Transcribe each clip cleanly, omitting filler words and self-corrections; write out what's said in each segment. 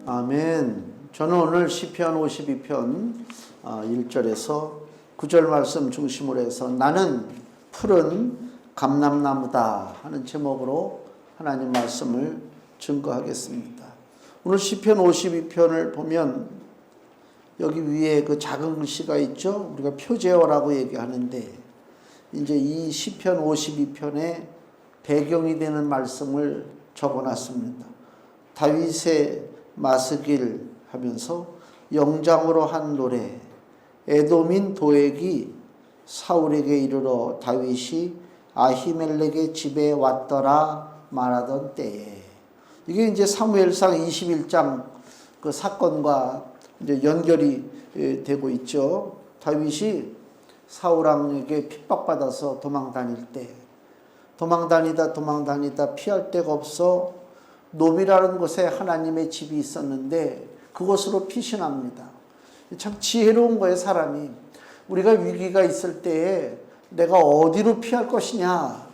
아멘. 저는 오늘 시편 52편 1절에서 9절 말씀 중심으로 해서 나는 푸른 감람나무다 하는 제목으로 하나님 말씀을 증거하겠습니다. 오늘 시편 52편을 보면 여기 위에 그 작은 글씨가 있죠. 우리가 표제어라고 얘기하는데 이제 이 시편 52편의 배경이 되는 말씀을 적어놨습니다. 다윗의 마스길 하면서 영장으로 한 노래, 에돔인 도액이 사울에게 이르러 다윗이 아히멜렉의 집에 왔더라 말하던 때에, 이게 이제 사무엘상 21장 그 사건과 이제 연결이 되고 있죠. 다윗이 사울 왕에게 핍박받아서 도망 다닐 때, 도망 다니다 피할 데가 없어 노비라는 곳에 하나님의 집이 있었는데 그곳으로 피신합니다. 참 지혜로운 거예요, 사람이. 우리가 위기가 있을 때에 내가 어디로 피할 것이냐.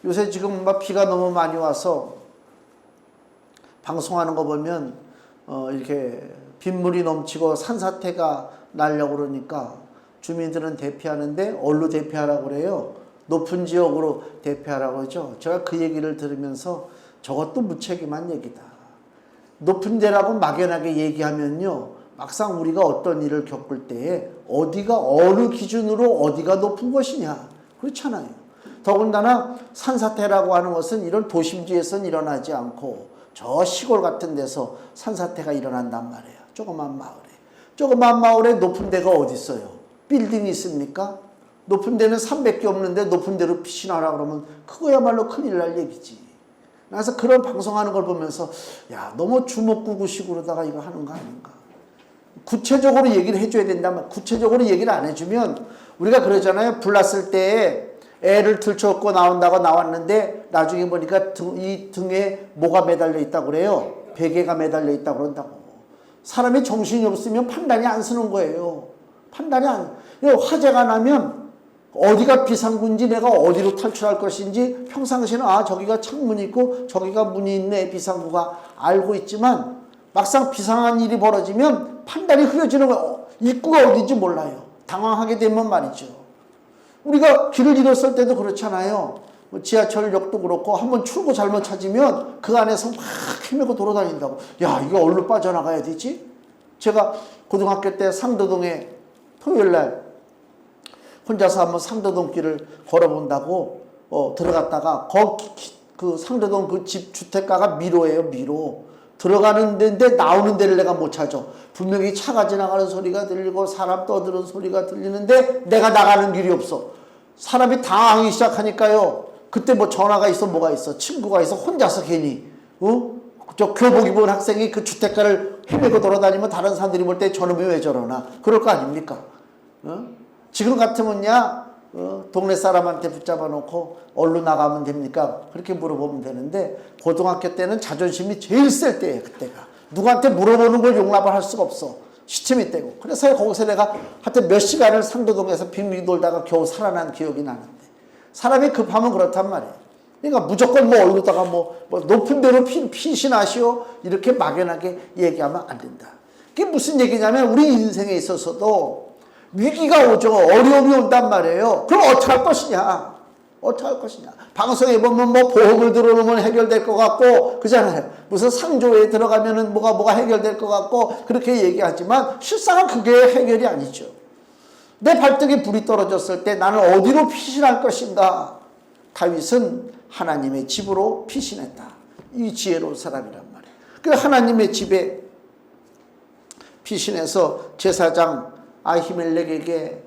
요새 지금 막 비가 너무 많이 와서 방송하는 거 보면 이렇게 빗물이 넘치고 산사태가 나려고 그러니까 주민들은 대피하는데 어디로 대피하라고 그래요? 높은 지역으로 대피하라고 그러죠. 제가 그 얘기를 들으면서 저것도 무책임한 얘기다. 높은 데라고 막연하게 얘기하면요, 막상 우리가 어떤 일을 겪을 때에 어디가 어느 기준으로 어디가 높은 것이냐, 그렇잖아요. 더군다나 산사태라고 하는 것은 이런 도심지에서는 일어나지 않고 저 시골 같은 데서 산사태가 일어난단 말이에요. 조그만 마을에 높은 데가 어디 있어요? 빌딩이 있습니까? 높은 데는 300개 없는데 높은 데로 피신하라 그러면 그거야말로 큰일 날 얘기지. 그래서 그런 방송하는 걸 보면서 야, 너무 주먹구구식으로다가 이거 하는 거 아닌가. 구체적으로 얘기를 해줘야 된다면, 구체적으로 얘기를 안 해주면, 우리가 그러잖아요. 불났을 때 애를 들쳐업고 나온다고 나왔는데 나중에 보니까 이 등에 뭐가 매달려 있다고 그래요? 베개가 매달려 있다고 그런다고. 사람이 정신이 없으면 판단이 안 서는 거예요. 화재가 나면 어디가 비상구인지, 내가 어디로 탈출할 것인지 평상시에는 저기가 창문이 있고 저기가 문이 있네, 비상구가 알고 있지만 막상 비상한 일이 벌어지면 판단이 흐려지는 거예요. 입구가 어딘지 몰라요. 당황하게 되면 말이죠. 우리가 길을 잃었을 때도 그렇잖아요. 지하철역도 그렇고 한번 출구 잘못 찾으면 그 안에서 막 헤매고 돌아다닌다고. 야, 이거 어디로 빠져나가야 되지? 제가 고등학교 때 상도동에 토요일날 혼자서 한번 상도동 길을 걸어본다고 들어갔다가 그 상도동 그 집 주택가가 미로예요, 미로. 들어가는 데인데 나오는 데를 내가 못 찾아. 분명히 차가 지나가는 소리가 들리고 사람 떠드는 소리가 들리는데 내가 나가는 길이 없어. 사람이 당황하기 시작하니까요. 그때 뭐 전화가 있어, 뭐가 있어, 친구가 있어, 혼자서 괜히 저 교복 입은 학생이 그 주택가를 헤매고 돌아다니면 다른 사람들이 볼 때 저놈이 왜 저러나 그럴 거 아닙니까? 지금 같으면야 동네 사람한테 붙잡아 놓고 얼로 나가면 됩니까? 그렇게 물어보면 되는데 고등학교 때는 자존심이 제일 셀 때예요. 그때가 누구한테 물어보는 걸 용납을 할 수가 없어. 시침이 떼고. 그래서 거기서 내가 하여튼 몇 시간을 상도동에서 빙빙 돌다가 겨우 살아난 기억이 나는데, 사람이 급하면 그렇단 말이에요. 그러니까 무조건 뭐 어디로다가 뭐 높은 데로 피신하시오 이렇게 막연하게 얘기하면 안 된다. 그게 무슨 얘기냐면 우리 인생에 있어서도 위기가 오죠. 어려움이 온단 말이에요. 그럼 어떻게 할 것이냐? 방송에 보면 뭐 보험을 들어놓으면 해결될 것 같고 그잖아요. 무슨 상조에 들어가면은 뭐가 해결될 것 같고 그렇게 얘기하지만 실상은 그게 해결이 아니죠. 내 발등에 불이 떨어졌을 때 나는 어디로 피신할 것인가? 다윗은 하나님의 집으로 피신했다. 이 지혜로운 사람이란 말이에요. 그 하나님의 집에 피신해서 제사장 아히멜렉에게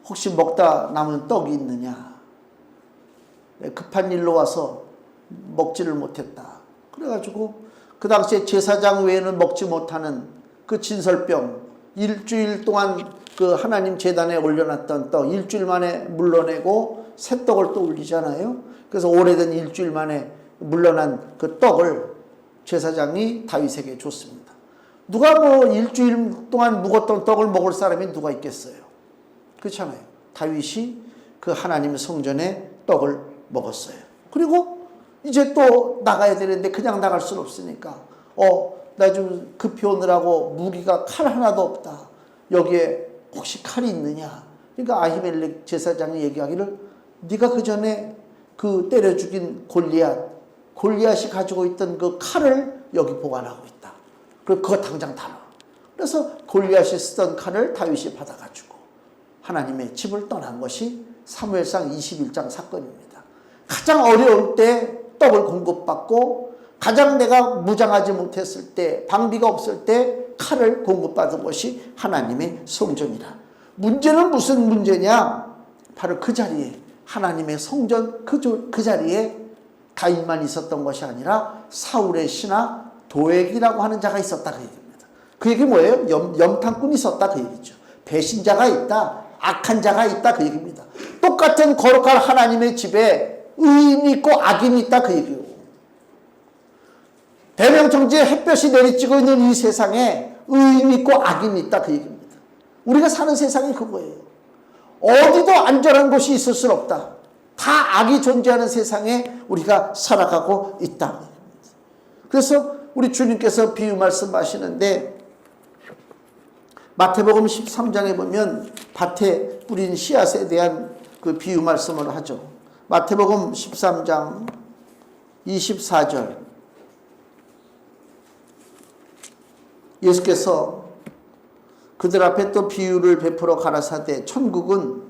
혹시 먹다 남은 떡이 있느냐, 급한 일로 와서 먹지를 못했다. 그래가지고 그 당시에 제사장 외에는 먹지 못하는 그 진설병, 일주일 동안 그 하나님 제단에 올려놨던 떡 일주일 만에 물러내고 새 떡을 또 올리잖아요. 그래서 오래된 일주일 만에 물러난 그 떡을 제사장이 다윗에게 줬습니다. 누가 뭐 일주일 동안 묵었던 떡을 먹을 사람이 누가 있겠어요? 그렇잖아요. 다윗이 그 하나님의 성전에 떡을 먹었어요. 그리고 이제 또 나가야 되는데 그냥 나갈 수는 없으니까 나 좀 급히 오느라고 무기가 칼 하나도 없다. 여기에 혹시 칼이 있느냐? 그러니까 아히멜렉 제사장이 얘기하기를 네가 그 전에 그 때려 죽인 골리앗이 가지고 있던 그 칼을 여기 보관하고 있다. 그리고 그거 당장 달아. 그래서 골리앗이 쓰던 칼을 다윗이 받아가지고 하나님의 집을 떠난 것이 사무엘상 21장 사건입니다. 가장 어려울 때 떡을 공급받고 가장 내가 무장하지 못했을 때 방비가 없을 때 칼을 공급받은 것이 하나님의 성전이라. 문제는 무슨 문제냐? 바로 그 자리에 하나님의 성전 그 자리에 다윗만 있었던 것이 아니라 사울의 신하 도액이라고 하는 자가 있었다 그 얘기입니다. 그 얘기 뭐예요? 염탐꾼이 있었다 그 얘기죠. 배신자가 있다, 악한 자가 있다 그 얘기입니다. 똑같은 거룩한 하나님의 집에 의인이 있고 악인이 있다 그 얘기예요. 대명정지에 햇볕이 내리쬐고 있는 이 세상에 의인이 있고 악인이 있다 그 얘기입니다. 우리가 사는 세상이 그거예요. 어디도 안전한 곳이 있을 수 없다. 다 악이 존재하는 세상에 우리가 살아가고 있다. 그래서 우리 주님께서 비유 말씀하시는데 마태복음 13장에 보면 밭에 뿌린 씨앗에 대한 그 비유 말씀을 하죠. 마태복음 13장 24절 예수께서 그들 앞에 또 비유를 베풀어 가라사대 천국은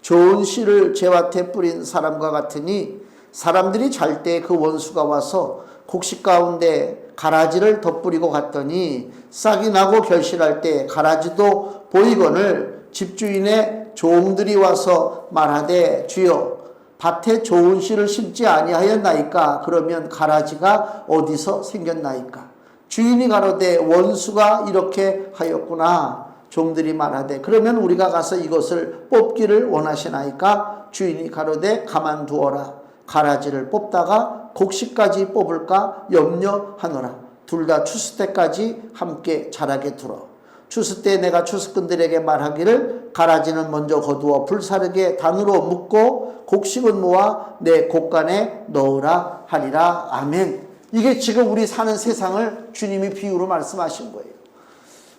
좋은 씨를 제밭에 뿌린 사람과 같으니 사람들이 잘 때 그 원수가 와서 곡식 가운데 가라지를 덧뿌리고 갔더니 싹이 나고 결실할 때 가라지도 보이거늘 집주인의 종들이 와서 말하되 주여 밭에 좋은 씨를 심지 아니하였나이까? 그러면 가라지가 어디서 생겼나이까? 주인이 가로되 원수가 이렇게 하였구나. 종들이 말하되 그러면 우리가 가서 이것을 뽑기를 원하시나이까? 주인이 가로되 가만두어라. 가라지를 뽑다가 곡식까지 뽑을까 염려하노라. 둘 다 추수 때까지 함께 자라게 두어. 추수 때 내가 추수꾼들에게 말하기를 가라지는 먼저 거두어 불사르게 단으로 묶고 곡식은 모아 내 곡간에 넣으라 하리라. 아멘. 이게 지금 우리 사는 세상을 주님이 비유로 말씀하신 거예요.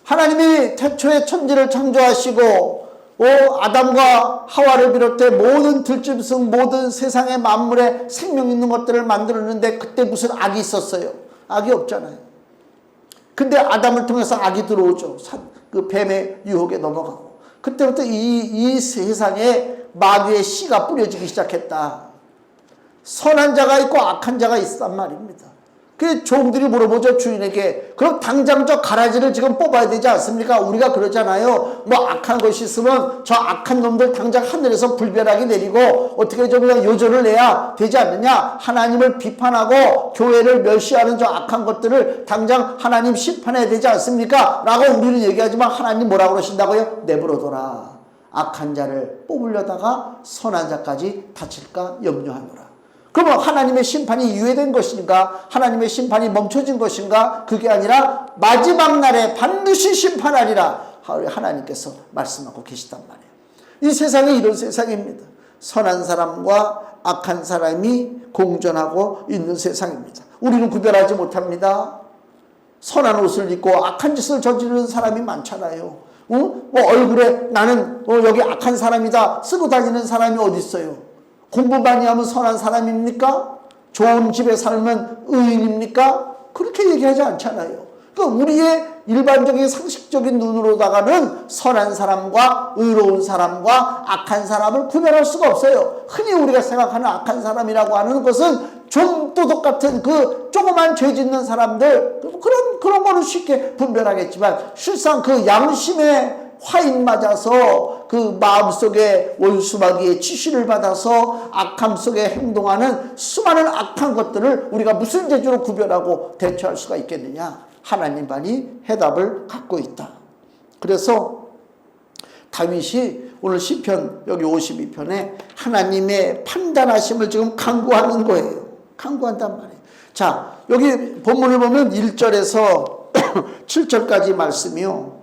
하나님이 태초에 천지를 창조하시고 아담과 하와를 비롯해 모든 들짐승 모든 세상의 만물에 생명 있는 것들을 만들었는데 그때 무슨 악이 있었어요? 악이 없잖아요. 근데 아담을 통해서 악이 들어오죠. 그 뱀의 유혹에 넘어가고 그때부터 이 세상에 마귀의 씨가 뿌려지기 시작했다. 선한 자가 있고 악한 자가 있단 말입니다. 그 종들이 물어보죠, 주인에게. 그럼 당장 저 가라지를 지금 뽑아야 되지 않습니까? 우리가 그러잖아요. 뭐 악한 것이 있으면 저 악한 놈들 당장 하늘에서 불벼락이 내리고 어떻게 좀 그냥 요절을 내야 되지 않느냐? 하나님을 비판하고 교회를 멸시하는 저 악한 것들을 당장 하나님 심판해야 되지 않습니까? 라고 우리는 얘기하지만 하나님 뭐라고 그러신다고요? 내버려둬라. 악한 자를 뽑으려다가 선한 자까지 다칠까 염려하노라. 그러면 하나님의 심판이 유예된 것인가? 하나님의 심판이 멈춰진 것인가? 그게 아니라 마지막 날에 반드시 심판하리라 하나님께서 말씀하고 계시단 말이에요. 이 세상이 이런 세상입니다. 선한 사람과 악한 사람이 공존하고 있는 세상입니다. 우리는 구별하지 못합니다. 선한 옷을 입고 악한 짓을 저지르는 사람이 많잖아요. 뭐 얼굴에 나는 여기 악한 사람이다 쓰고 다니는 사람이 어디 있어요? 공부 많이 하면 선한 사람입니까? 좋은 집에 살면 의인입니까? 그렇게 얘기하지 않잖아요. 그러니까 우리의 일반적인 상식적인 눈으로다가는 선한 사람과 의로운 사람과 악한 사람을 구별할 수가 없어요. 흔히 우리가 생각하는 악한 사람이라고 하는 것은 좀도둑 같은 그 조그만 죄 짓는 사람들 그런 거는 쉽게 분별하겠지만 실상 그 양심의 화인 맞아서 그 마음속에 원수마귀의 지시를 받아서 악함 속에 행동하는 수많은 악한 것들을 우리가 무슨 재주로 구별하고 대처할 수가 있겠느냐? 하나님만이 해답을 갖고 있다. 그래서 다윗이 오늘 시편 여기 52편에 하나님의 판단하심을 지금 강구하는 거예요. 강구한단 말이에요. 자, 여기 본문을 보면 1절에서 7절까지 말씀이요.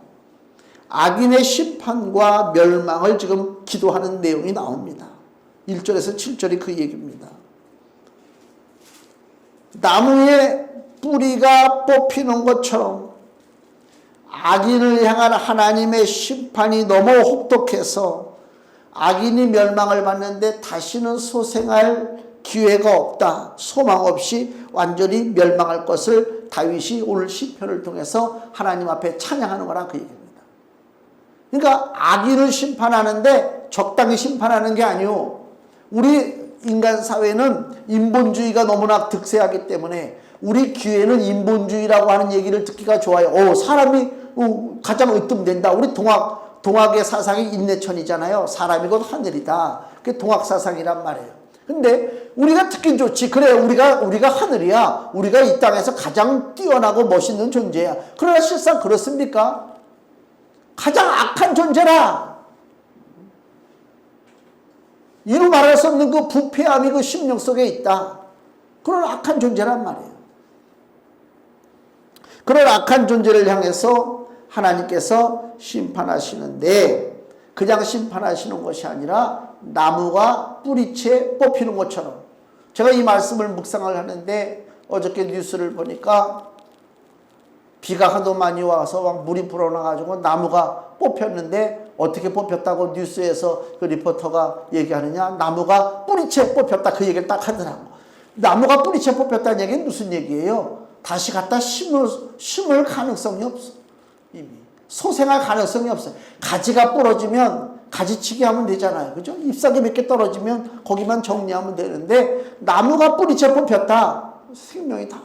악인의 심판과 멸망을 지금 기도하는 내용이 나옵니다. 1절에서 7절이 그 얘기입니다. 나무에 뿌리가 뽑히는 것처럼 악인을 향한 하나님의 심판이 너무 혹독해서 악인이 멸망을 받는데 다시는 소생할 기회가 없다. 소망 없이 완전히 멸망할 것을 다윗이 오늘 시편을 통해서 하나님 앞에 찬양하는 거란 그 얘기입니다. 그러니까 악인을 심판하는데 적당히 심판하는 게 아니오. 우리 인간 사회는 인본주의가 너무나 득세하기 때문에 우리 귀에는 인본주의라고 하는 얘기를 듣기가 좋아요. 사람이 가장 으뜸된다. 우리 동학의 사상이 인내천이잖아요. 사람이 곧 하늘이다. 그게 동학 사상이란 말이에요. 근데 우리가 듣긴 좋지. 그래, 우리가 하늘이야. 우리가 이 땅에서 가장 뛰어나고 멋있는 존재야. 그러나 실상 그렇습니까? 가장 악한 존재라. 이루 말할 수 없는 그 부패함이 그 심령 속에 있다. 그런 악한 존재란 말이에요. 그런 악한 존재를 향해서 하나님께서 심판하시는데 그냥 심판하시는 것이 아니라 나무가 뿌리채 뽑히는 것처럼, 제가 이 말씀을 묵상을 하는데 어저께 뉴스를 보니까 비가 하도 많이 와서 막 물이 불어나가지고 나무가 뽑혔는데 어떻게 뽑혔다고 뉴스에서 그 리포터가 얘기하느냐, 나무가 뿌리채 뽑혔다, 그 얘기를 딱 하더라고. 나무가 뿌리채 뽑혔다는 얘기는 무슨 얘기예요? 다시 갖다 심을 가능성이 없어. 이미 소생할 가능성이 없어요. 가지가 부러지면 가지치기 하면 되잖아요. 그죠? 잎사귀 몇 개 떨어지면 거기만 정리하면 되는데 나무가 뿌리채 뽑혔다. 생명이 다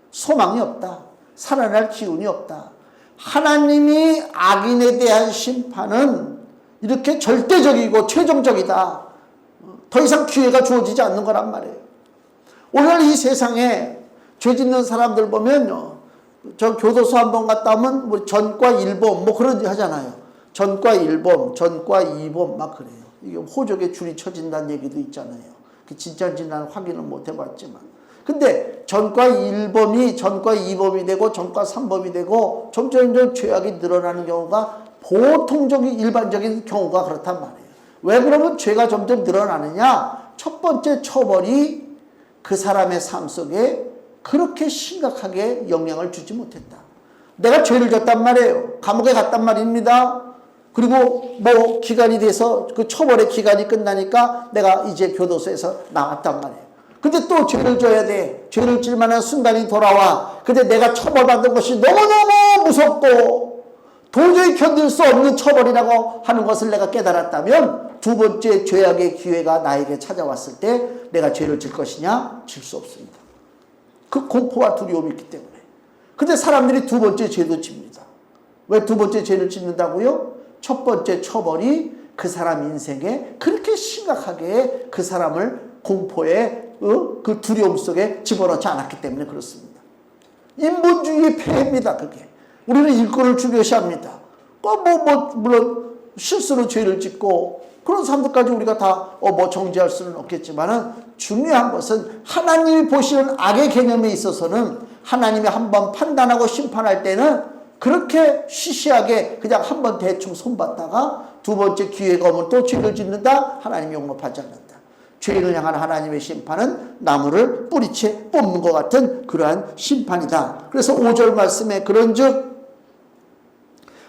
소망이 없다. 살아날 기운이 없다. 하나님이 악인에 대한 심판은 이렇게 절대적이고 최종적이다. 더 이상 기회가 주어지지 않는 거란 말이에요. 오늘 이 세상에 죄 짓는 사람들 보면요, 저 교도소 한번 갔다 오면 뭐 전과 1범 뭐 그런 하잖아요. 전과 1범, 전과 2범 막 그래요. 이게 호적에 줄이 쳐진다는 얘기도 있잖아요. 그 진짜인지 난 확인은 못 해봤지만. 근데 전과 1범이 전과 2범이 되고 전과 3범이 되고 점점 죄악이 늘어나는 경우가 보통적인 일반적인 경우가 그렇단 말이에요. 왜 그러면 죄가 점점 늘어나느냐? 첫 번째 처벌이 그 사람의 삶 속에 그렇게 심각하게 영향을 주지 못했다. 내가 죄를 졌단 말이에요. 감옥에 갔단 말입니다. 그리고 뭐 기간이 돼서 그 처벌의 기간이 끝나니까 내가 이제 교도소에서 나왔단 말이에요. 근데 또 죄를 져야 돼. 죄를 질 만한 순간이 돌아와. 근데 내가 처벌받은 것이 너무너무 무섭고 도저히 견딜 수 없는 처벌이라고 하는 것을 내가 깨달았다면 두 번째 죄악의 기회가 나에게 찾아왔을 때 내가 죄를 질 것이냐? 질 수 없습니다. 그 공포와 두려움이 있기 때문에. 근데 사람들이 두 번째 죄도 집니다. 왜 두 번째 죄를 짓는다고요? 첫 번째 처벌이 그 사람 인생에 그렇게 심각하게 그 사람을 공포의 그 두려움 속에 집어넣지 않았기 때문에 그렇습니다. 인본주의의 폐해입니다. 그게. 우리는 일꾼을 중요시합니다. 물론 실수로 죄를 짓고 그런 사람들까지 우리가 다 정죄할 수는 없겠지만은 중요한 것은 하나님이 보시는 악의 개념에 있어서는 하나님이 한번 판단하고 심판할 때는 그렇게 시시하게 그냥 한번 대충 손봤다가 두 번째 기회가 오면 또 죄를 짓는다? 하나님이 용납하지 않는다. 죄인을 향한 하나님의 심판은 나무를 뿌리채 뽑는 것 같은 그러한 심판이다. 그래서 5절 말씀에 그런즉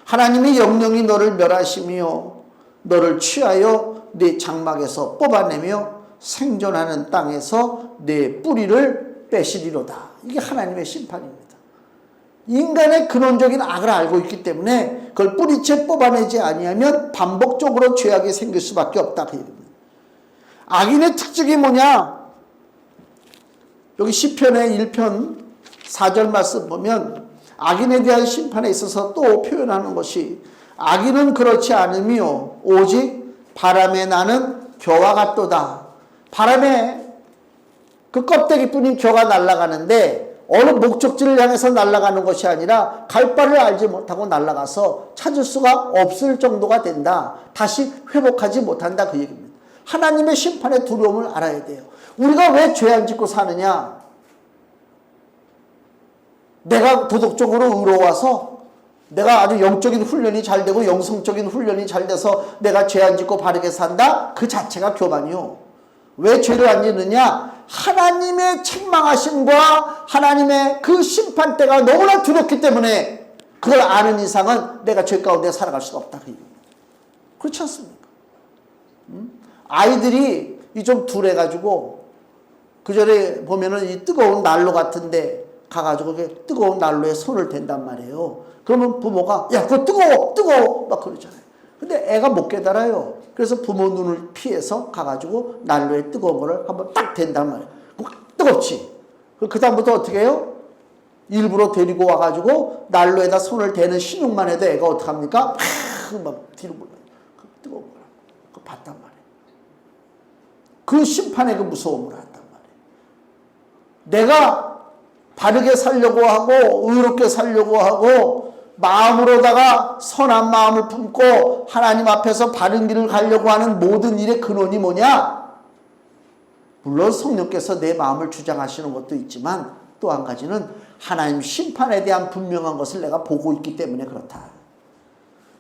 하나님이 영영이 너를 멸하시며 너를 취하여 네 장막에서 뽑아내며 생존하는 땅에서 네 뿌리를 빼시리로다. 이게 하나님의 심판입니다. 인간의 근원적인 악을 알고 있기 때문에 그걸 뿌리채 뽑아내지 아니하면 반복적으로 죄악이 생길 수밖에 없다. 그 얘기입니다. 악인의 특징이 뭐냐? 여기 시편의 1편 4절 말씀 보면 악인에 대한 심판에 있어서 또 표현하는 것이 악인은 그렇지 않으며 오직 바람에 나는 겨와 같도다. 바람에 그 껍데기뿐인 겨가 날아가는데 어느 목적지를 향해서 날아가는 것이 아니라 갈 바를 알지 못하고 날아가서 찾을 수가 없을 정도가 된다. 다시 회복하지 못한다. 그 얘기입니다. 하나님의 심판의 두려움을 알아야 돼요. 우리가 왜 죄 안 짓고 사느냐? 내가 도덕적으로 의로워서 내가 아주 영적인 훈련이 잘 되고 영성적인 훈련이 잘 돼서 내가 죄 안 짓고 바르게 산다? 그 자체가 교만이요. 왜 죄를 안 짓느냐? 하나님의 책망하심과 하나님의 그 심판대가 너무나 두렵기 때문에 그걸 아는 이상은 내가 죄 가운데 살아갈 수가 없다. 그렇지 않습니까? 아이들이 이 좀 둔해가지고 그 전에 보면은 이 뜨거운 난로 같은데 가가지고 뜨거운 난로에 손을 댄단 말이에요. 그러면 부모가 야 그거 뜨거워 막 그러잖아요. 근데 애가 못 깨달아요. 그래서 부모 눈을 피해서 가가지고 난로에 뜨거운 거를 한번 딱 댄단 말이에요. 뜨겁지. 그 다음부터 어떻게 해요? 일부러 데리고 와가지고 난로에다 손을 대는 신용만 해도 애가 어떡합니까? 막 뒤로 몰라요. 뜨거운 거라. 그거 봤단 말이에요. 그 심판의 그 무서움을 한단 말이에요. 내가 바르게 살려고 하고 의롭게 살려고 하고 마음으로다가 선한 마음을 품고 하나님 앞에서 바른 길을 가려고 하는 모든 일의 근원이 뭐냐? 물론 성령께서 내 마음을 주장하시는 것도 있지만 또 한 가지는 하나님 심판에 대한 분명한 것을 내가 보고 있기 때문에 그렇다.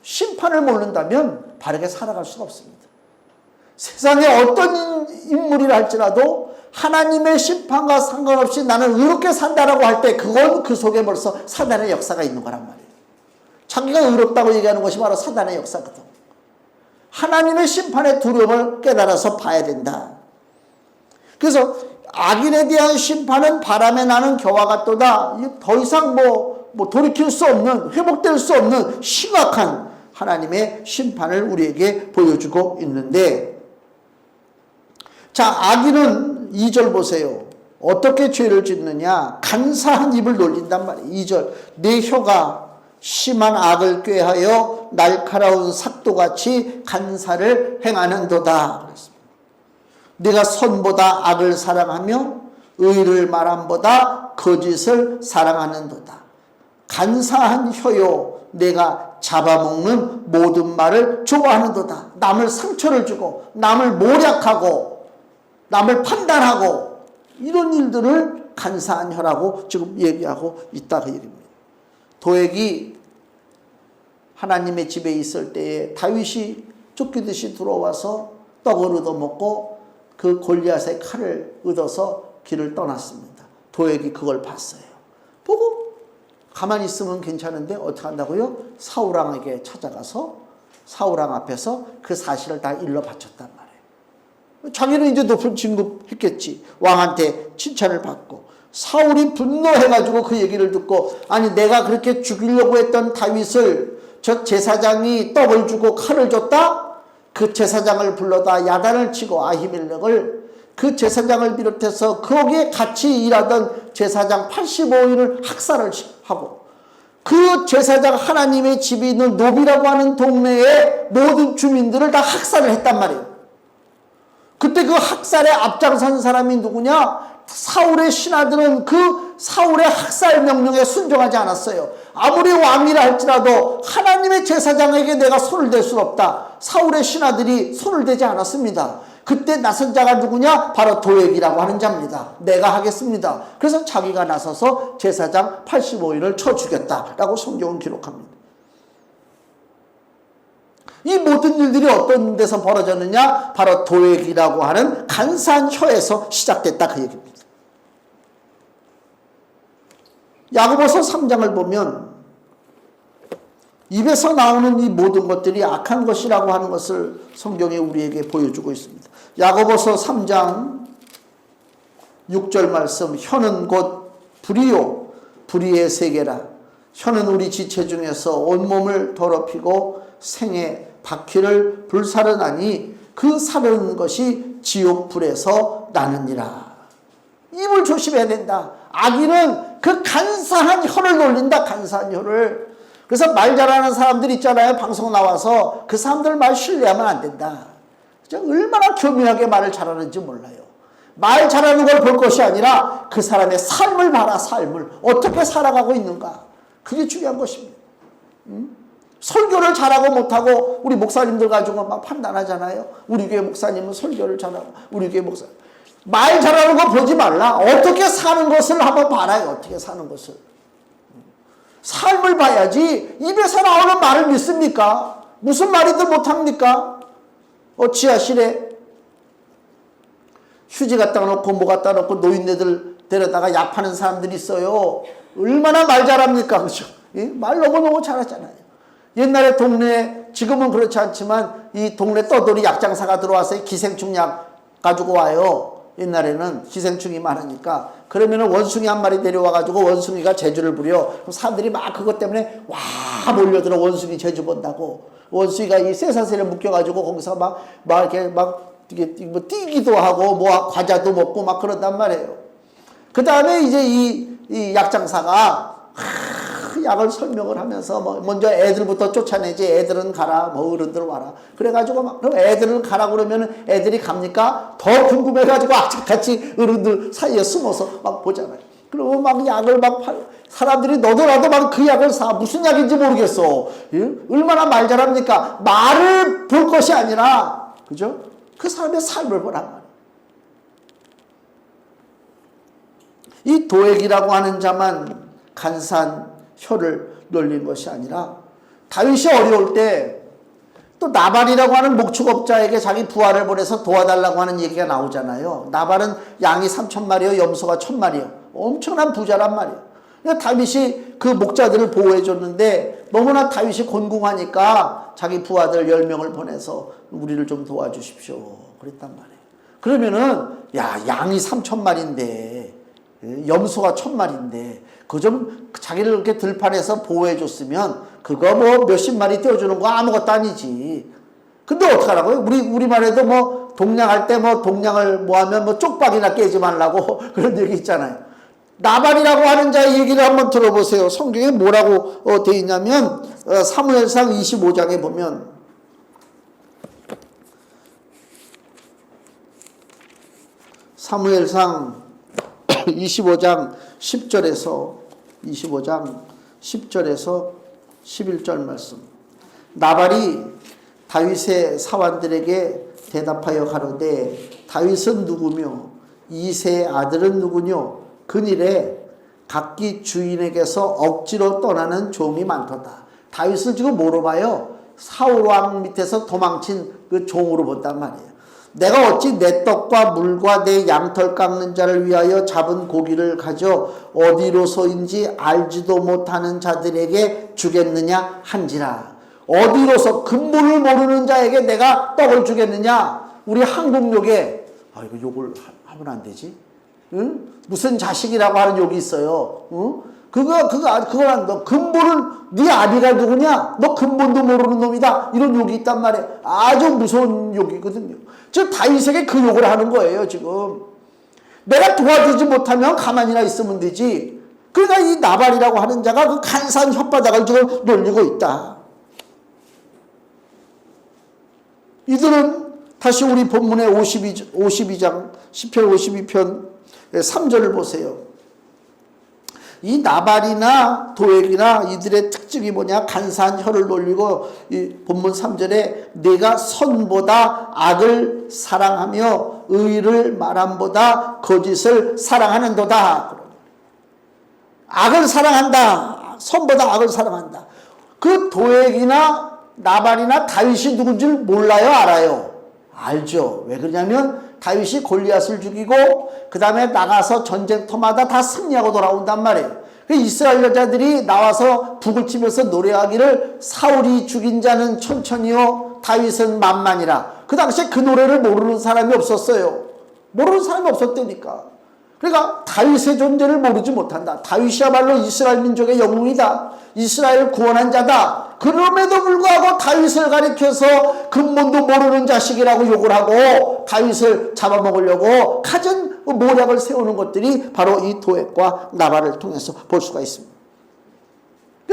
심판을 모른다면 바르게 살아갈 수가 없습니다. 세상에 어떤 인물이라 할지라도 하나님의 심판과 상관없이 나는 의롭게 산다라고 할 때 그건 그 속에 벌써 사단의 역사가 있는 거란 말이에요. 자기가 의롭다고 얘기하는 것이 바로 사단의 역사거든. 하나님의 심판의 두려움을 깨달아서 봐야 된다. 그래서 악인에 대한 심판은 바람에 나는 겨와 같도다. 더 이상 뭐 돌이킬 수 없는, 회복될 수 없는 심각한 하나님의 심판을 우리에게 보여주고 있는데, 자, 악인은 2절 보세요. 어떻게 죄를 짓느냐? 간사한 입을 놀린단 말이에요. 2절. 내 혀가 심한 악을 꾀하여 날카로운 삭도같이 간사를 행하는도다. 그랬습니다. 네가 선보다 악을 사랑하며 의를 말함보다 거짓을 사랑하는도다. 간사한 혀요, 내가 잡아먹는 모든 말을 좋아하는도다. 남을 상처를 주고 남을 모략하고 남을 판단하고 이런 일들을 간사한 혀라고 지금 얘기하고 있다 그 얘기입니다. 도액이 하나님의 집에 있을 때에 다윗이 쫓기듯이 들어와서 떡을 얻어먹고 그 골리앗의 칼을 얻어서 길을 떠났습니다. 도액이 그걸 봤어요. 보고 가만히 있으면 괜찮은데 어떻게 한다고요? 사울왕에게 찾아가서 사울왕 앞에서 그 사실을 다 일러 바쳤단 말이에요. 자기는 이제 높은 진급했겠지. 왕한테 칭찬을 받고. 사울이 분노해가지고 그 얘기를 듣고, 아니 내가 그렇게 죽이려고 했던 다윗을 저 제사장이 떡을 주고 칼을 줬다? 그 제사장을 불러다 야단을 치고 아히멜렉을, 그 제사장을 비롯해서 거기에 같이 일하던 제사장 85인을 학살을 하고, 그 제사장 하나님의 집이 있는 노비라고 하는 동네의 모든 주민들을 다 학살을 했단 말이에요. 그때 그 학살에 앞장선 사람이 누구냐? 사울의 신하들은 그 사울의 학살 명령에 순종하지 않았어요. 아무리 왕이라 할지라도 하나님의 제사장에게 내가 손을 댈 수는 없다. 사울의 신하들이 손을 대지 않았습니다. 그때 나선 자가 누구냐? 바로 도액이라고 하는 자입니다. 내가 하겠습니다. 그래서 자기가 나서서 제사장 85인을 쳐 죽였다라고 성경은 기록합니다. 이 모든 일들이 어떤 데서 벌어졌느냐? 바로 도액이라고 하는 간사한 혀에서 시작됐다 그 얘기입니다. 야고보서 3장을 보면 입에서 나오는 이 모든 것들이 악한 것이라고 하는 것을 성경이 우리에게 보여주고 있습니다. 야고보서 3장 6절 말씀, 혀는 곧 불이요 불의의 세계라. 혀는 우리 지체 중에서 온몸을 더럽히고 생에 바퀴를 불사르나니 그 사르는 것이 지옥 불에서 나느니라. 입을 조심해야 된다. 악인은 그 간사한 혀를 놀린다. 간사한 혀를. 그래서 말 잘하는 사람들 있잖아요. 방송 나와서 그 사람들 말 신뢰하면 안 된다. 얼마나 교묘하게 말을 잘하는지 몰라요. 말 잘하는 걸 볼 것이 아니라 그 사람의 삶을 봐라. 삶을 어떻게 살아가고 있는가. 그게 중요한 것입니다. 설교를 잘하고 못하고 우리 목사님들 가지고 막 판단하잖아요. 우리 교회 목사님은 설교를 잘하고 우리 교회 목사 말 잘하는 거 보지 말라. 어떻게 사는 것을 한번 봐라요. 어떻게 사는 것을. 삶을 봐야지. 입에서 나오는 말을 믿습니까? 무슨 말이든 못합니까? 지하실에 휴지 갖다 놓고 뭐 갖다 놓고 노인네들 데려다가 약 파는 사람들이 있어요. 얼마나 말 잘합니까? 그죠? 말 너무너무 잘하잖아요. 옛날에 동네에, 지금은 그렇지 않지만 이 동네 떠돌이 약장사가 들어와서 기생충 약 가지고 와요. 옛날에는 기생충이 많으니까. 그러면은 원숭이 한 마리 데려와가지고 원숭이가 재주를 부려. 그럼 사람들이 막 그것 때문에 와 몰려들어. 원숭이 재주 본다고. 원숭이가 이 쇠사슬에 묶여가지고 거기서 이게 뭐 뛰기도 하고 뭐 과자도 먹고 막 그런단 말이에요. 그 다음에 이제 이 약장사가 약을 설명을 하면서 뭐 먼저 애들부터 쫓아내지. 애들은 가라, 뭐 어른들 와라. 그래가지고 막 그럼 애들은 가라 그러면은 애들이 갑니까? 더 궁금해가지고 악착같이 어른들 사이에 숨어서 막 보잖아요. 그리고 막 약을 막 사람들이 너도나도 막 그 약을 사. 무슨 약인지 모르겠어. 얼마나 말 잘합니까? 말을 볼 것이 아니라, 그죠? 그 사람의 삶을 보란 말이에요. 이 도액이라고 하는 자만 간사한 혀를 놀린 것이 아니라 다윗이 어려울 때 또 나발이라고 하는 목축업자에게 자기 부하를 보내서 도와달라고 하는 얘기가 나오잖아요. 나발은 양이 3,000마리요 염소가 1,000마리요. 엄청난 부자란 말이에요. 그러니까 다윗이 그 목자들을 보호해 줬는데 너무나 다윗이 곤궁하니까 자기 부하들 10명을 보내서 우리를 좀 도와주십시오 그랬단 말이에요. 그러면은 양이 3,000마리인데 염소가 1,000마리인데 그 좀 자기를 이렇게 들판에서 보호해 줬으면 그거 뭐 몇십 마리 떼어주는 거 아무것도 아니지. 근데 어떡하라고요? 우리말에도 뭐 동냥할 때 뭐 동냥을 뭐 하면 뭐 쪽박이나 깨지 말라고 그런 얘기 있잖아요. 나발이라고 하는 자의 얘기를 한번 들어보세요. 성경에 뭐라고 돼 있냐면 사무엘상 25장에 보면 사무엘상 25장 10절에서 11절 말씀. 나발이 다윗의 사환들에게 대답하여 가로되 다윗은 누구며 이새의 아들은 누구뇨? 그일에 각기 주인에게서 억지로 떠나는 종이 많도다. 다윗을 지금 뭐로 봐요? 사울왕 밑에서 도망친 그 종으로 본단 말이에요. 내가 어찌 내 떡과 물과 내 양털 깎는 자를 위하여 잡은 고기를 가져 어디로서인지 알지도 못하는 자들에게 주겠느냐 한지라. 어디로서 근본을 모르는 자에게 내가 떡을 주겠느냐. 우리 한국욕에 이거 욕을 하면 안 되지? 응? 무슨 자식이라고 하는 욕이 있어요. 응? 그걸 안 너 근본을 네 아비가 누구냐? 너 근본도 모르는 놈이다. 이런 욕이 있단 말이에요. 아주 무서운 욕이거든요. 즉 다윗에게 그 욕을 하는 거예요. 지금 내가 도와주지 못하면 가만히나 있으면 되지. 그러니까 이 나발이라고 하는 자가 그 간사한 혓바닥을 지금 놀리고 있다. 이들은 다시 우리 본문의 52장 10편 52편 3절을 보세요. 이 나발이나 도액이나 이들의 특징이 뭐냐? 간사한 혀를 놀리고 이 본문 3절에 내가 선보다 악을 사랑하며 의를 말함보다 거짓을 사랑하는도다. 악을 사랑한다. 선보다 악을 사랑한다. 그 도액이나 나발이나 다윗이 누군지를 몰라요? 알아요? 알죠. 왜 그러냐면 다윗이 골리앗을 죽이고 그 다음에 나가서 전쟁터마다 다 승리하고 돌아온단 말이에요. 이스라엘 여자들이 나와서 북을 치면서 노래하기를 사울이 죽인 자는 천천히요 다윗은 만만이라. 그 당시에 그 노래를 모르는 사람이 없었어요. 모르는 사람이 없었다니까. 그러니까 다윗의 존재를 모르지 못한다. 다윗이야말로 이스라엘 민족의 영웅이다. 이스라엘 구원한 자다. 그럼에도 불구하고 다윗을 가리켜서 근본도 모르는 자식이라고 욕을 하고 다윗을 잡아먹으려고 갖은 모략을 세우는 것들이 바로 이 도액과 나발을 통해서 볼 수가 있습니다.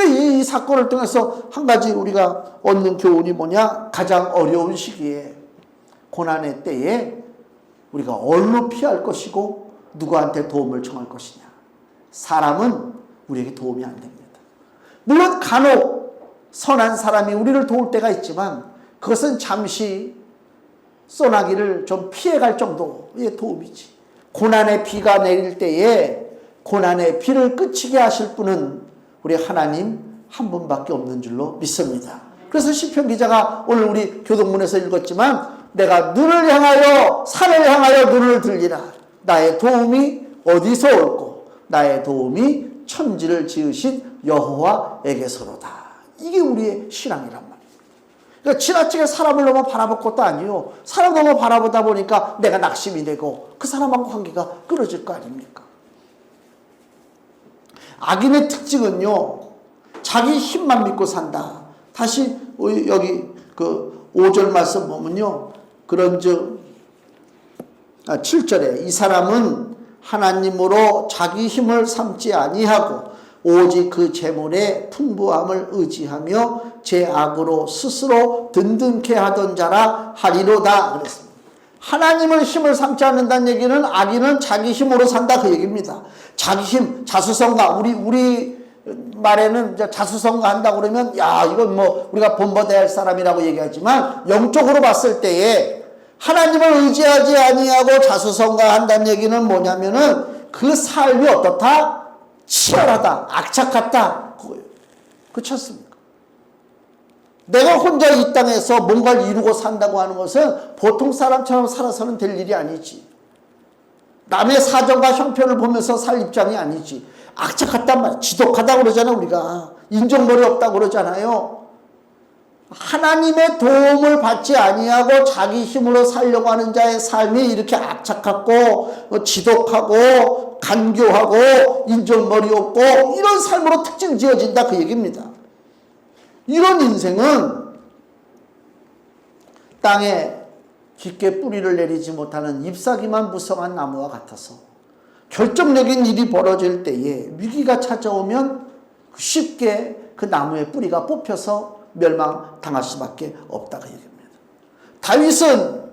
이 사건을 통해서 한 가지 우리가 얻는 교훈이 뭐냐? 가장 어려운 시기에 고난의 때에 우리가 어디로 피할 것이고 누구한테 도움을 청할 것이냐. 사람은 우리에게 도움이 안 됩니다. 물론 간혹 선한 사람이 우리를 도울 때가 있지만 그것은 잠시 소나기를 좀 피해갈 정도의 도움이지. 고난의 비가 내릴 때에 고난의 비를 그치게 하실 분은 우리 하나님 한 분밖에 없는 줄로 믿습니다. 그래서 시편 기자가 오늘 우리 교동문에서 읽었지만 내가 눈을 향하여 산을 향하여 눈을 들리라. 나의 도움이 어디서 올고 나의 도움이 천지를 지으신 여호와에게서로다. 이게 우리의 신앙이란 말이에요. 그러니까 지나치게 사람을 너무 바라볼 것도 아니요. 사람 너무 바라보다 보니까 내가 낙심이 되고 그 사람하고 관계가 끊어질 거 아닙니까? 악인의 특징은요, 자기 힘만 믿고 산다. 다시 여기 그 5절 말씀 보면요, 그런즉 7절에 이 사람은 하나님으로 자기 힘을 삼지 아니하고 오직 그 재물의 풍부함을 의지하며 제 악으로 스스로 든든케 하던 자라 하리로다 그랬습니다. 하나님을 힘을 삼지 않는다는 얘기는 악인은 자기 힘으로 산다 그 얘기입니다. 자기 힘, 자수성가, 우리 말에는 이제 자수성가 한다고 그러면 야 이건 뭐 우리가 본받아야 할 사람이라고 얘기하지만 영적으로 봤을 때에 하나님을 의지하지 아니하고 자수성가 한다는 얘기는 뭐냐면은 그 삶이 어떻다? 치열하다, 악착같다 그거예요. 그렇지 않습니까? 내가 혼자 이 땅에서 뭔가를 이루고 산다고 하는 것은 보통 사람처럼 살아서는 될 일이 아니지. 남의 사정과 형편을 보면서 살 입장이 아니지. 악착같단 말이야. 지독하다고 그러잖아요. 우리가 인정머리 없다고 그러잖아요. 하나님의 도움을 받지 아니하고 자기 힘으로 살려고 하는 자의 삶이 이렇게 악착같고 지독하고 간교하고 인정머리 없고 이런 삶으로 특징 지어진다 그 얘기입니다. 이런 인생은 땅에 깊게 뿌리를 내리지 못하는 잎사귀만 무성한 나무와 같아서 결정적인 일이 벌어질 때에 위기가 찾아오면 쉽게 그 나무의 뿌리가 뽑혀서 멸망당할 수밖에 없다 그 얘기입니다. 다윗은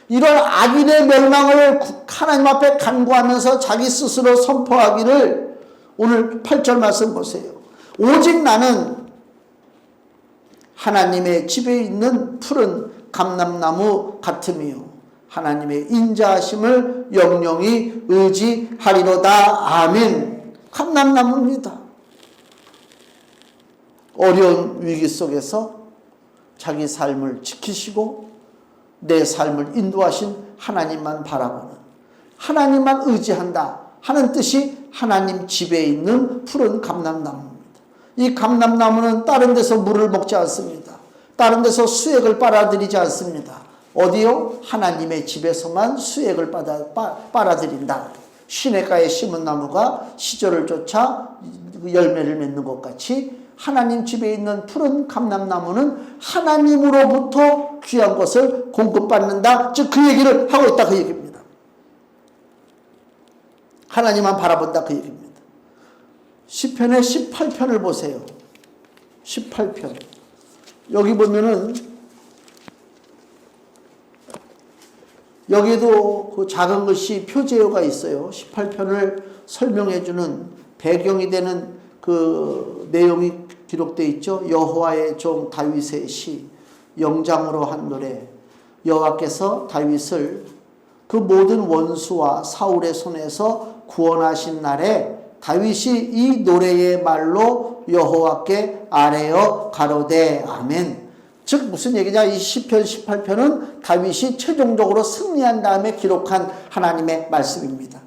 이런 악인의 멸망을 하나님 앞에 간구하면서 자기 스스로 선포하기를 오늘 8절 말씀 보세요. 오직 나는 하나님의 집에 있는 푸른 감람나무 같으며 하나님의 인자하심을 영영히 의지하리로다. 아멘. 감람나무입니다. 어려운 위기 속에서 자기 삶을 지키시고 내 삶을 인도하신 하나님만 바라보는, 하나님만 의지한다 하는 뜻이 하나님 집에 있는 푸른 감람나무입니다. 이 감람나무는 다른 데서 물을 먹지 않습니다. 다른 데서 수액을 빨아들이지 않습니다. 어디요? 하나님의 집에서만 수액을 빨아들인다. 시냇가에 심은 나무가 시절을 쫓아 열매를 맺는 것 같이 하나님 집에 있는 푸른 감람나무는 하나님으로부터 귀한 것을 공급받는다. 즉 그 얘기를 하고 있다 그 얘기입니다. 하나님만 바라본다 그 얘기입니다. 시편의 18편을 보세요. 18편. 여기 보면은 여기도 그 작은 글씨 표제어가 있어요. 18편을 설명해주는 배경이 되는 그 내용이 기록되어 있죠. 여호와의 종 다윗의 시, 영장으로 한 노래. 여호와께서 다윗을 그 모든 원수와 사울의 손에서 구원하신 날에 다윗이 이 노래의 말로 여호와께 아뢰어 가로되 아멘. 즉 무슨 얘기냐, 이 시편 18편은 다윗이 최종적으로 승리한 다음에 기록한 하나님의 말씀입니다.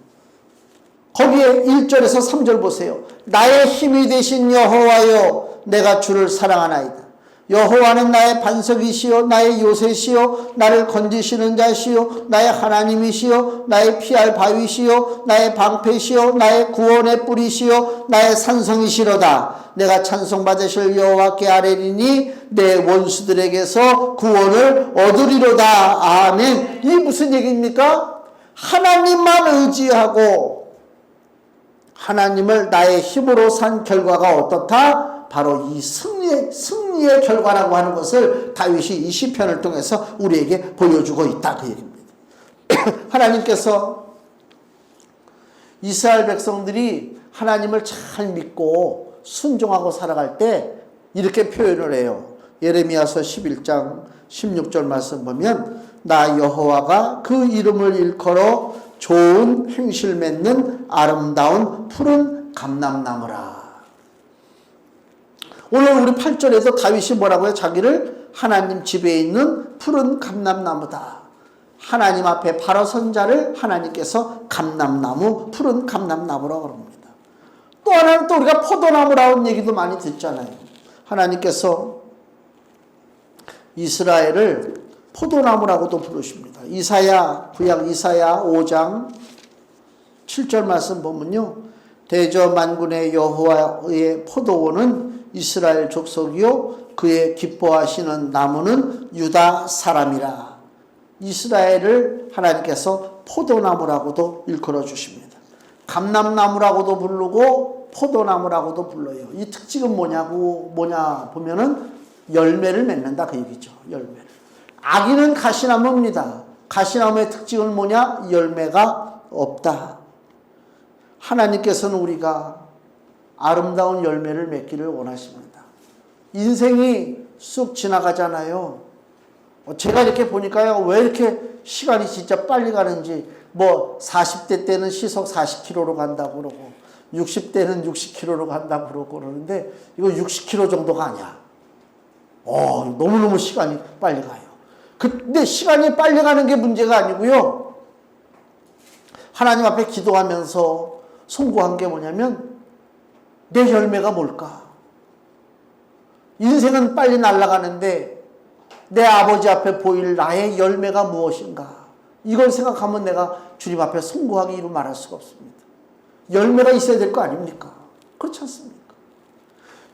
거기에 1절에서 3절 보세요. 나의 힘이 되신 여호와여 내가 주를 사랑하나이다. 여호와는 나의 반석이시요 나의 요새시요 나를 건지시는 자시요 나의 하나님이시요 나의 피할 바위시요 나의 방패시요 나의 구원의 뿌리시요 나의 산성이시로다. 내가 찬송받으실 여호와께 아뢰리니 내 원수들에게서 구원을 얻으리로다. 아멘. 이게 무슨 얘기입니까? 하나님만 의지하고 하나님을 나의 힘으로 산 결과가 어떻다? 바로 이 승리의 결과라고 하는 것을 다윗이 이 시편을 통해서 우리에게 보여주고 있다 그 얘기입니다. 하나님께서 이스라엘 백성들이 하나님을 잘 믿고 순종하고 살아갈 때 이렇게 표현을 해요. 예레미야서 11장 16절 말씀 보면 나 여호와가 그 이름을 일컬어 좋은 행실 맺는 아름다운 푸른 감람나무라. 오늘 우리 8절에서 다윗이 뭐라고 해요? 자기를 하나님 집에 있는 푸른 감람나무다. 하나님 앞에 바로 선 자를 하나님께서 감람나무, 푸른 감람나무라고 합니다. 또 하나는 또 우리가 포도나무라는 얘기도 많이 듣잖아요. 하나님께서 이스라엘을 포도나무라고도 부르십니다. 구약 이사야 5장 7절 말씀 보면요. 대저 만군의 여호와의 포도원은 이스라엘 족속이요 그의 기뻐하시는 나무는 유다 사람이라. 이스라엘을 하나님께서 포도나무라고도 일컬어 주십니다. 감람나무라고도 부르고 포도나무라고도 불러요. 이 특징은 뭐냐 보면은 열매를 맺는다 그 얘기죠. 열매를. 아기는 가시나무입니다. 가시나무의 특징은 뭐냐? 열매가 없다. 하나님께서는 우리가 아름다운 열매를 맺기를 원하십니다. 인생이 쑥 지나가잖아요. 제가 이렇게 보니까요, 왜 이렇게 시간이 진짜 빨리 가는지, 40대 때는 시속 40km로 간다고 그러고, 60대는 60km로 간다고 그러는데, 이거 60km 정도가 아니야. 너무너무 시간이 빨리 가요. 근데 시간이 빨리 가는 게 문제가 아니고요. 하나님 앞에 기도하면서 송구한 게 뭐냐면, 내 열매가 뭘까? 인생은 빨리 날아가는데 내 아버지 앞에 보일 나의 열매가 무엇인가? 이걸 생각하면 내가 주님 앞에 송구하기 이루 말할 수가 없습니다. 열매가 있어야 될 거 아닙니까? 그렇지 않습니까?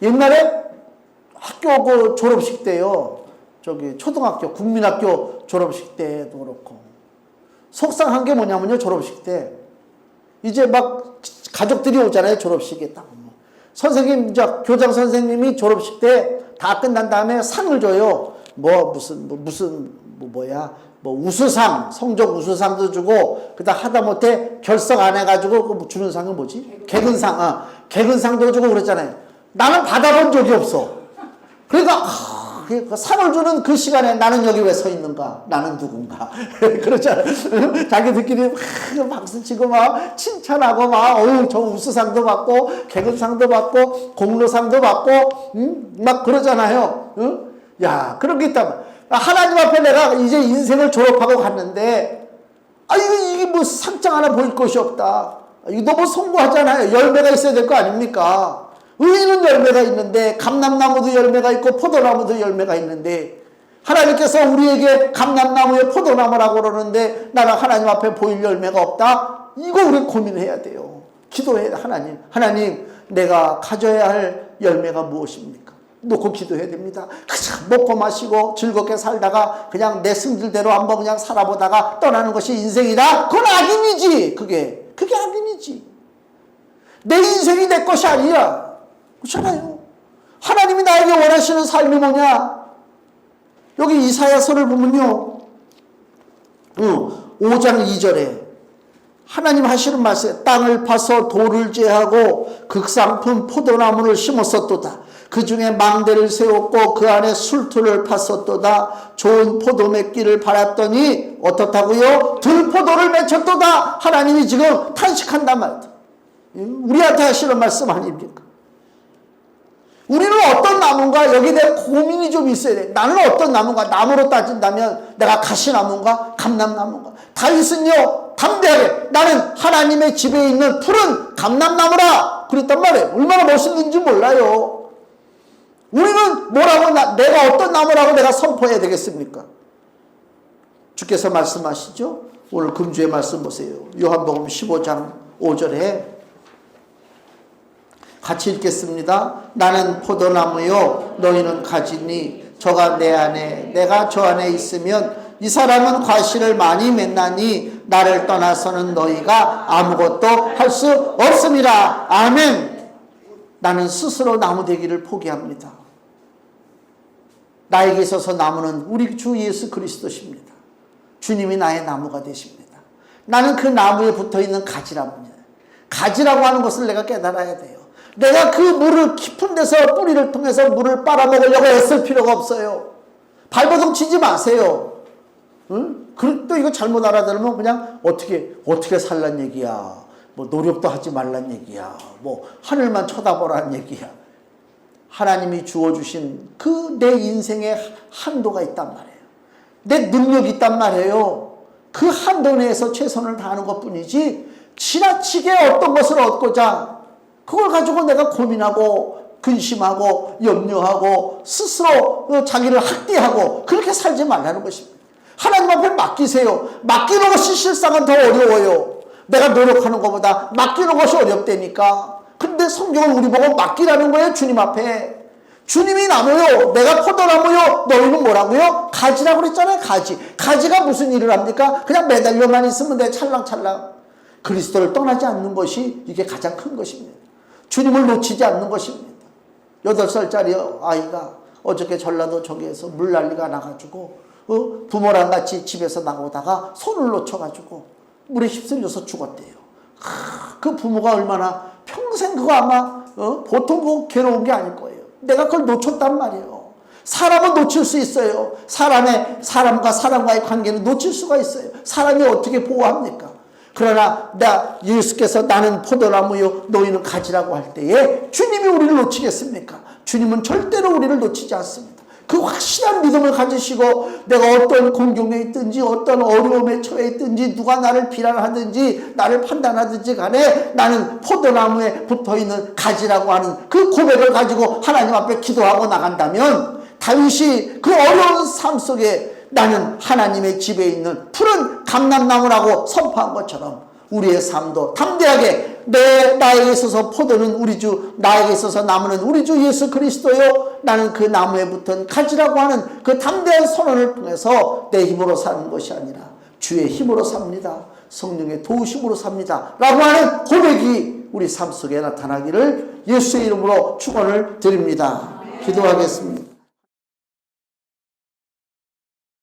옛날에 학교 졸업식 때요. 초등학교, 국민학교 졸업식 때도 그렇고. 속상한 게 뭐냐면요, 졸업식 때. 이제 막 가족들이 오잖아요, 졸업식에 딱. 선생님, 교장 선생님이 졸업식 때 다 끝난 다음에 상을 줘요. 우수상, 성적 우수상도 주고, 그다음 하다못해 결석 안 해가지고 주는 상은 뭐지? 개근상, 개근상도 주고 그랬잖아요. 나는 받아본 적이 없어. 그러니까, 상을 주는 그 시간에 나는 여기 왜 서 있는가? 나는 누군가? 그렇잖아요. 자기들끼리 박수 치고 칭찬하고 저 우수상도 받고, 개근상도 받고, 공로상도 받고, 막 그러잖아요. 야, 그런 게 있다면. 하나님 앞에 내가 이제 인생을 졸업하고 갔는데, 이게 상장 하나 보일 것이 없다. 이거 너무 송구하잖아요. 열매가 있어야 될 거 아닙니까? 의인은 열매가 있는데, 감람나무도 열매가 있고, 포도나무도 열매가 있는데, 하나님께서 우리에게 감람나무에 포도나무라고 그러는데, 나는 하나님 앞에 보일 열매가 없다? 이거 우리 고민해야 돼요. 기도해야 돼, 하나님, 내가 가져야 할 열매가 무엇입니까? 놓고 기도해야 됩니다. 그냥 먹고 마시고 즐겁게 살다가 그냥 내 승질대로 한번 그냥 살아보다가 떠나는 것이 인생이다? 그건 악인이지. 그게 악인이지. 내 인생이 내 것이 아니야. 그렇잖아요. 하나님이 나에게 원하시는 삶이 뭐냐? 여기 이사야서를 보면요. 5장 2절에 하나님 하시는 말씀, 땅을 파서 돌을 제하고 극상품 포도나무를 심었었도다. 그 중에 망대를 세웠고 그 안에 술틀을 팠었도다. 좋은 포도 맺기를 바랐더니 어떻다고요? 들포도를 맺혔도다. 하나님이 지금 탄식한단 말이다. 우리한테 하시는 말씀 아닙니까? 우리는 어떤 나무인가? 여기 내 고민이 좀 있어야 돼. 나는 어떤 나무인가? 나무로 따진다면 내가 가시나무인가? 감람나무인가? 다윗은요, 담대하게 나는 하나님의 집에 있는 푸른 감람나무라 그랬단 말이에요. 얼마나 멋있는지 몰라요. 우리는 내가 어떤 나무라고 내가 선포해야 되겠습니까? 주께서 말씀하시죠? 오늘 금주의 말씀 보세요. 요한복음 15장 5절에 같이 읽겠습니다. 나는 포도나무요 너희는 가지니 저가 내 안에 내가 저 안에 있으면 이 사람은 과실을 많이 맺나니 나를 떠나서는 너희가 아무것도 할 수 없음이라. 아멘. 나는 스스로 나무 되기를 포기합니다. 나에게 있어서 나무는 우리 주 예수 그리스도십니다. 주님이 나의 나무가 되십니다. 나는 그 나무에 붙어있는 가지랍니다. 가지라고 하는 것을 내가 깨달아야 돼요. 내가 그 물을 깊은 데서 뿌리를 통해서 물을 빨아먹으려고 애쓸 필요가 없어요. 발버둥 치지 마세요. 응? 또 이거 잘못 알아들으면 그냥 어떻게 살란 얘기야. 노력도 하지 말란 얘기야. 하늘만 쳐다보란 얘기야. 하나님이 주어주신 그 내 인생의 한도가 있단 말이에요. 내 능력이 있단 말이에요. 그 한도 내에서 최선을 다하는 것뿐이지 지나치게 어떤 것을 얻고자 그걸 가지고 내가 고민하고 근심하고 염려하고 스스로 자기를 학대하고 그렇게 살지 말라는 것입니다. 하나님 앞에 맡기세요. 맡기는 것이 실상은 더 어려워요. 내가 노력하는 것보다 맡기는 것이 어렵다니까. 근데 성경은 우리 보고 맡기라는 거예요. 주님 앞에. 주님이 나무요, 내가 포도나무요, 너희는 뭐라고요? 가지라고 그랬잖아요. 가지가 무슨 일을 합니까? 그냥 매달려만 있으면 돼. 찰랑찰랑. 그리스도를 떠나지 않는 것이 이게 가장 큰 것입니다. 주님을 놓치지 않는 것입니다. 8살짜리 아이가 어저께 전라도 저기에서 물난리가 나가지고 부모랑 같이 집에서 나오다가 손을 놓쳐가지고 물에 휩쓸려서 죽었대요. 그 부모가 얼마나 평생 그거 아마 보통 그 괴로운 게 아닐 거예요. 내가 그걸 놓쳤단 말이에요. 사람은 놓칠 수 있어요. 사람과 사람과의 관계는 놓칠 수가 있어요. 사람이 어떻게 보호합니까? 그러나 예수께서 나는 포도나무요 너희는 가지라고 할 때에 주님이 우리를 놓치겠습니까? 주님은 절대로 우리를 놓치지 않습니다. 그 확실한 믿음을 가지시고 내가 어떤 공경에 있든지 어떤 어려움에 처해 있든지 누가 나를 비난하든지 나를 판단하든지 간에 나는 포도나무에 붙어있는 가지라고 하는 그 고백을 가지고 하나님 앞에 기도하고 나간다면 다윗이 그 어려운 삶 속에 나는 하나님의 집에 있는 푸른 감람나무라고 선포한 것처럼 우리의 삶도 담대하게 나에게 있어서 포도는 우리 주, 나에게 있어서 나무는 우리 주 예수 그리스도요, 나는 그 나무에 붙은 가지라고 하는 그 담대한 선언을 통해서 내 힘으로 사는 것이 아니라 주의 힘으로 삽니다. 성령의 도우심으로 삽니다. 라고 하는 고백이 우리 삶 속에 나타나기를 예수의 이름으로 축원을 드립니다. 기도하겠습니다.